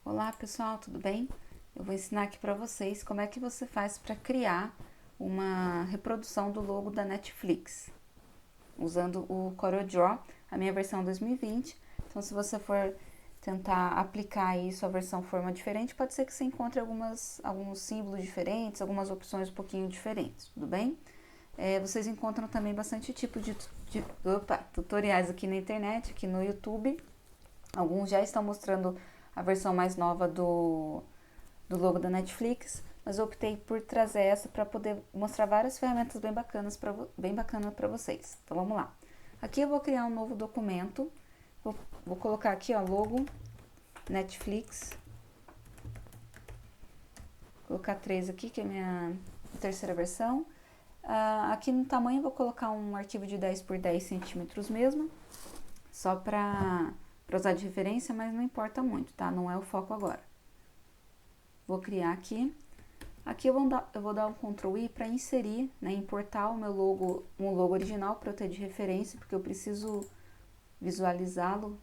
Olá pessoal, tudo bem? Eu vou ensinar aqui para vocês como é que você faz para criar uma reprodução do logo da Netflix usando o CorelDRAW, a minha versão 2020. Então, se você for tentar aplicar isso, a versão for uma diferente, pode ser que você encontre alguns símbolos diferentes, algumas opções um pouquinho diferentes, tudo bem? Vocês encontram também bastante tipo de tutoriais aqui na internet, aqui no YouTube. Alguns já estão mostrando a versão mais nova do logo da Netflix, mas eu optei por trazer essa para poder mostrar várias ferramentas bem bacanas para vocês. Então vamos lá. Aqui eu vou criar um novo documento, vou colocar aqui ó, logo Netflix, vou colocar 3 aqui, que é a minha terceira versão. Aqui no tamanho eu vou colocar um arquivo de 10 por 10 centímetros mesmo, só para usar de referência, mas não importa muito, tá? Não é o foco agora. Vou criar aqui. Aqui eu vou dar um Ctrl I para inserir, né, importar o meu logo, um logo original para eu ter de referência, porque eu preciso visualizá-lo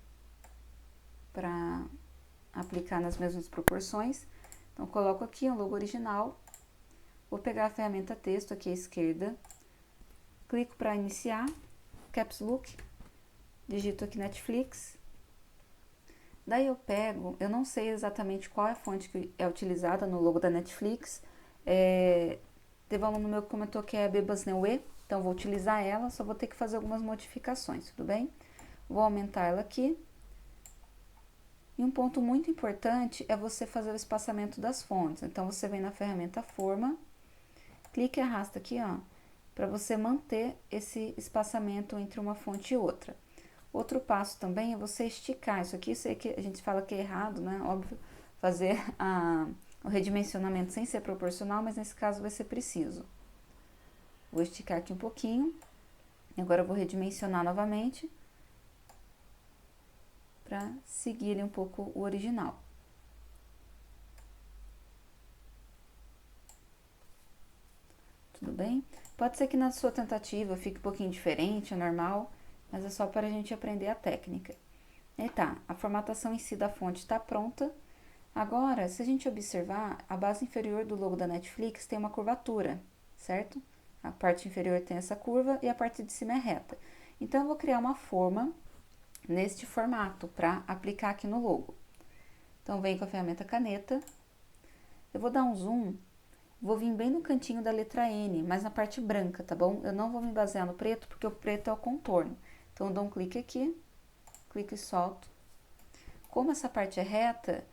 para aplicar nas mesmas proporções. Então, coloco aqui o logo original, vou pegar a ferramenta texto aqui à esquerda, clico para iniciar, Caps Lock, digito aqui Netflix. Daí eu pego, eu não sei exatamente qual é a fonte que é utilizada no logo da Netflix. Teve um aluno meu que comentou que é a Bebas-Neue, então vou utilizar ela, só vou ter que fazer algumas modificações, tudo bem? Vou aumentar ela aqui. E um ponto muito importante é você fazer o espaçamento das fontes. Então, você vem na ferramenta Forma, clica e arrasta aqui, ó, para você manter esse espaçamento entre uma fonte e outra. Outro passo também é você esticar. Isso aqui, sei que a gente fala que é errado, né? Óbvio, fazer o redimensionamento sem ser proporcional, mas nesse caso vai ser preciso. Vou esticar aqui um pouquinho. Agora eu vou redimensionar novamente para seguir um pouco o original. Tudo bem? Pode ser que na sua tentativa fique um pouquinho diferente, é normal, mas é só para a gente aprender a técnica. E tá, a formatação em si da fonte está pronta. Agora, se a gente observar, a base inferior do logo da Netflix tem uma curvatura, certo? A parte inferior tem essa curva e a parte de cima é reta. Então, eu vou criar uma forma neste formato para aplicar aqui no logo. Então, venho com a ferramenta caneta, eu vou dar um zoom, vou vir bem no cantinho da letra N, mas na parte branca, tá bom? Eu não vou me basear no preto, porque o preto é o contorno. Então, eu dou um clique aqui, clico e solto. Como essa parte é reta,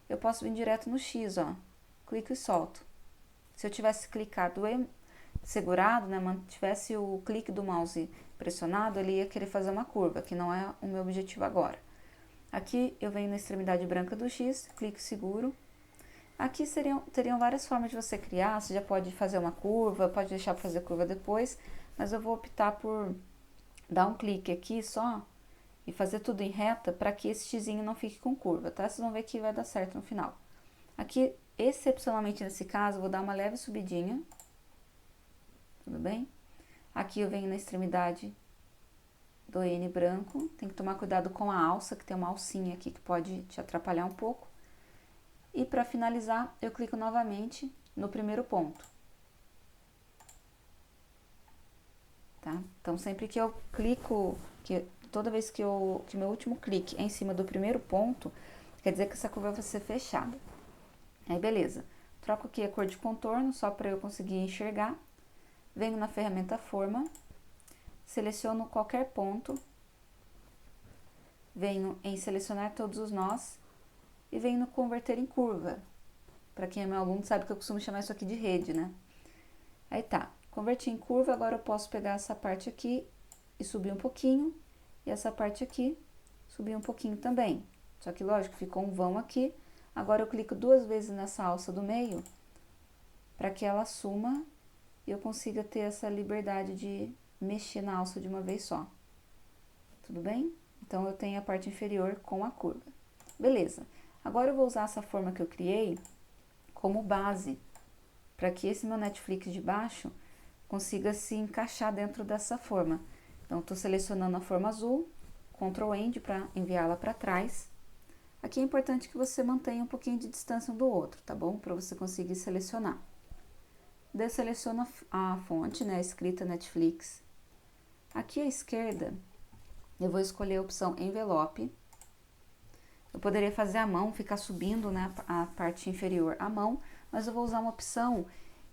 eu posso vir direto no X, ó, clico e solto. Se eu tivesse clicado e segurado, né, mantivesse o clique do mouse pressionado, ele ia querer fazer uma curva, que não é o meu objetivo agora. Aqui eu venho na extremidade branca do X, clico e seguro. Aqui teriam várias formas de você criar, você já pode fazer uma curva, pode deixar para fazer curva depois, mas eu vou optar por dar um clique aqui só e fazer tudo em reta para que esse xizinho não fique com curva, tá? Vocês vão ver que vai dar certo no final. Aqui, excepcionalmente nesse caso, vou dar uma leve subidinha, tudo bem? Aqui eu venho na extremidade do N branco, tem que tomar cuidado com a alça, que tem uma alcinha aqui que pode te atrapalhar um pouco. E para finalizar, eu clico novamente no primeiro ponto. Tá? Então, sempre que eu clico, toda vez que meu último clique é em cima do primeiro ponto, quer dizer que essa curva vai ser fechada. Aí, beleza. Troco aqui a cor de contorno, só para eu conseguir enxergar. Venho na ferramenta Forma, seleciono qualquer ponto, venho em selecionar todos os nós e venho no converter em curva. Para quem é meu aluno sabe que eu costumo chamar isso aqui de rede, né? Aí tá, converti em curva, agora eu posso pegar essa parte aqui e subir um pouquinho, e essa parte aqui subir um pouquinho também. Só que lógico, ficou um vão aqui. Agora eu clico 2 vezes nessa alça do meio, para que ela suma e eu consiga ter essa liberdade de mexer na alça de uma vez só. Tudo bem? Então, eu tenho a parte inferior com a curva. Beleza. Agora eu vou usar essa forma que eu criei como base, para que esse meu Netflix de baixo consiga se encaixar dentro dessa forma. Então, estou selecionando a forma azul, Ctrl End para enviá-la para trás. Aqui é importante que você mantenha um pouquinho de distância um do outro, tá bom? Para você conseguir selecionar. Daí seleciona a fonte, né, escrita Netflix. Aqui à esquerda, eu vou escolher a opção envelope. Eu poderia fazer à mão, ficar subindo, né, a parte inferior à mão, mas eu vou usar uma opção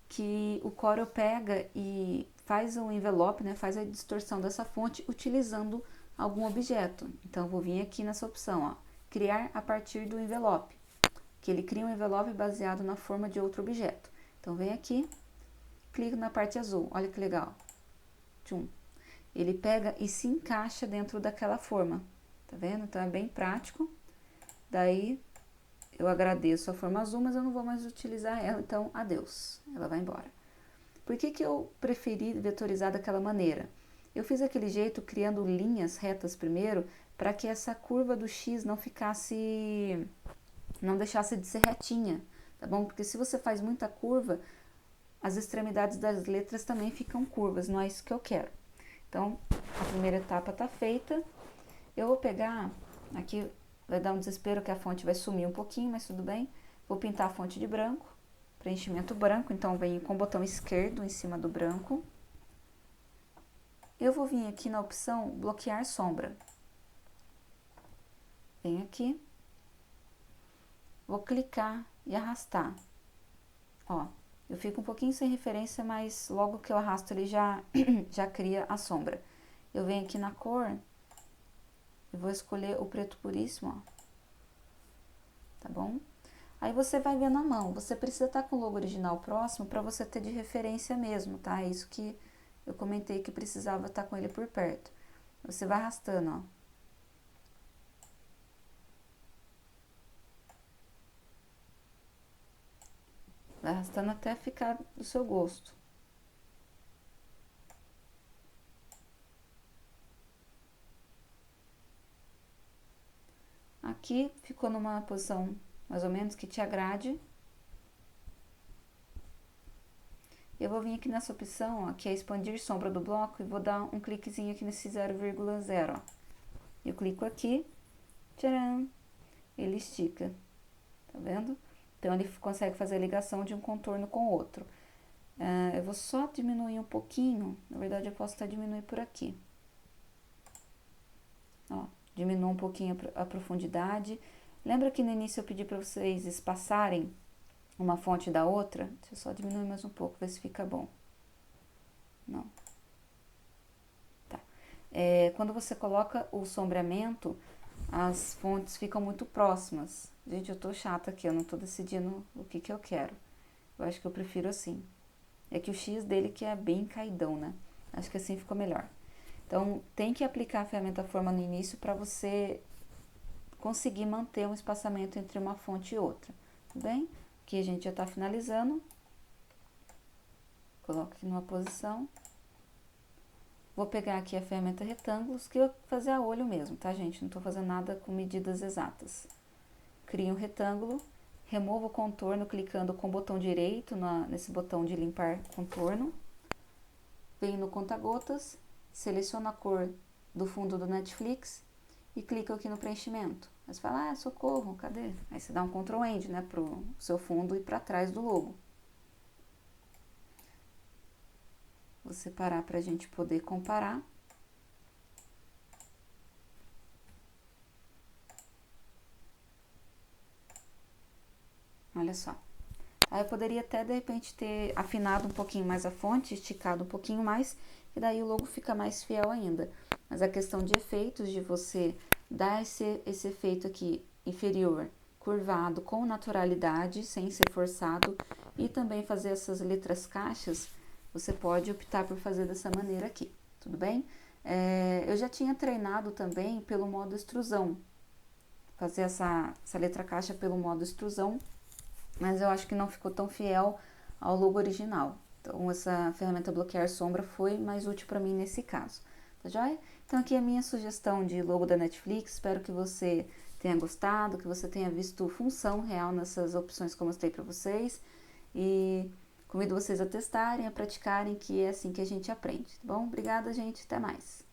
que o Corel pega e faz o envelope, né, faz a distorção dessa fonte utilizando algum objeto. Então, eu vou vir aqui nessa opção, ó, criar a partir do envelope, que ele cria um envelope baseado na forma de outro objeto. Então, vem aqui, clico na parte azul, olha que legal. Tchum. Ele pega e se encaixa dentro daquela forma, tá vendo? Então, é bem prático. Daí, eu agradeço a forma azul, mas eu não vou mais utilizar ela, então, adeus. Ela vai embora. Por que eu preferi vetorizar daquela maneira? Eu fiz aquele jeito criando linhas retas primeiro, para que essa curva do X não deixasse de ser retinha, tá bom? Porque se você faz muita curva, as extremidades das letras também ficam curvas, não é isso que eu quero. Então, a primeira etapa tá feita. Eu vou pegar, aqui vai dar um desespero que a fonte vai sumir um pouquinho, mas tudo bem. Vou pintar a fonte de branco, preenchimento branco, então venho com o botão esquerdo em cima do branco. Eu vou vir aqui na opção bloquear sombra. Venho aqui, vou clicar e arrastar. Ó, eu fico um pouquinho sem referência, mas logo que eu arrasto ele já cria a sombra. Eu venho aqui na cor e vou escolher o preto puríssimo, ó. Tá bom? Aí você vai ver na mão, você precisa estar com o logo original próximo para você ter de referência mesmo, tá? É isso que eu comentei que precisava estar com ele por perto. Você vai arrastando, ó. Vai arrastando até ficar do seu gosto. Aqui ficou numa posição mais ou menos que te agrade. Eu vou vir aqui nessa opção, ó, que é expandir sombra do bloco, e vou dar um cliquezinho aqui nesse 0,0, ó. Eu clico aqui, tcharam, ele estica, tá vendo? Então, ele consegue fazer a ligação de um contorno com o outro. Eu vou só diminuir um pouquinho, na verdade eu posso até diminuir por aqui. Ó, diminuo um pouquinho a profundidade. Lembra que no início eu pedi para vocês espaçarem uma fonte da outra? Deixa eu só diminuir mais um pouco, ver se fica bom. Não. Tá. Quando você coloca o sombreamento, as fontes ficam muito próximas. Gente, eu tô chata aqui, eu não tô decidindo o que eu quero. Eu acho que eu prefiro assim. É que o X dele que é bem caidão, né? Acho que assim ficou melhor. Então, tem que aplicar a ferramenta forma no início para você conseguir manter um espaçamento entre uma fonte e outra, tudo bem? Aqui a gente já tá finalizando. Coloco aqui numa posição. Vou pegar aqui a ferramenta retângulos, que eu vou fazer a olho mesmo, tá, gente? Não tô fazendo nada com medidas exatas. Crio um retângulo, removo o contorno clicando com o botão direito nesse botão de limpar contorno. Venho no conta-gotas, seleciono a cor do fundo do Netflix e clico aqui no preenchimento. Aí você fala, ah, socorro, cadê? Aí você dá um Ctrl End, né, pro seu fundo e para trás do logo. Vou separar para a gente poder comparar. Olha só. Aí eu poderia até, de repente, ter afinado um pouquinho mais a fonte, esticado um pouquinho mais, e daí o logo fica mais fiel ainda. Mas a questão de efeitos, de você dar esse efeito aqui inferior, curvado, com naturalidade, sem ser forçado, e também fazer essas letras caixas, você pode optar por fazer dessa maneira aqui, tudo bem? Eu já tinha treinado também pelo modo extrusão, fazer essa letra caixa pelo modo extrusão, mas eu acho que não ficou tão fiel ao logo original. Então, essa ferramenta bloquear sombra foi mais útil para mim nesse caso, tá joia? Então, aqui é a minha sugestão de logo da Netflix. Espero que você tenha gostado, que você tenha visto função real nessas opções que eu mostrei para vocês. E convido vocês a testarem, a praticarem, que é assim que a gente aprende, tá bom? Obrigada, gente. Até mais.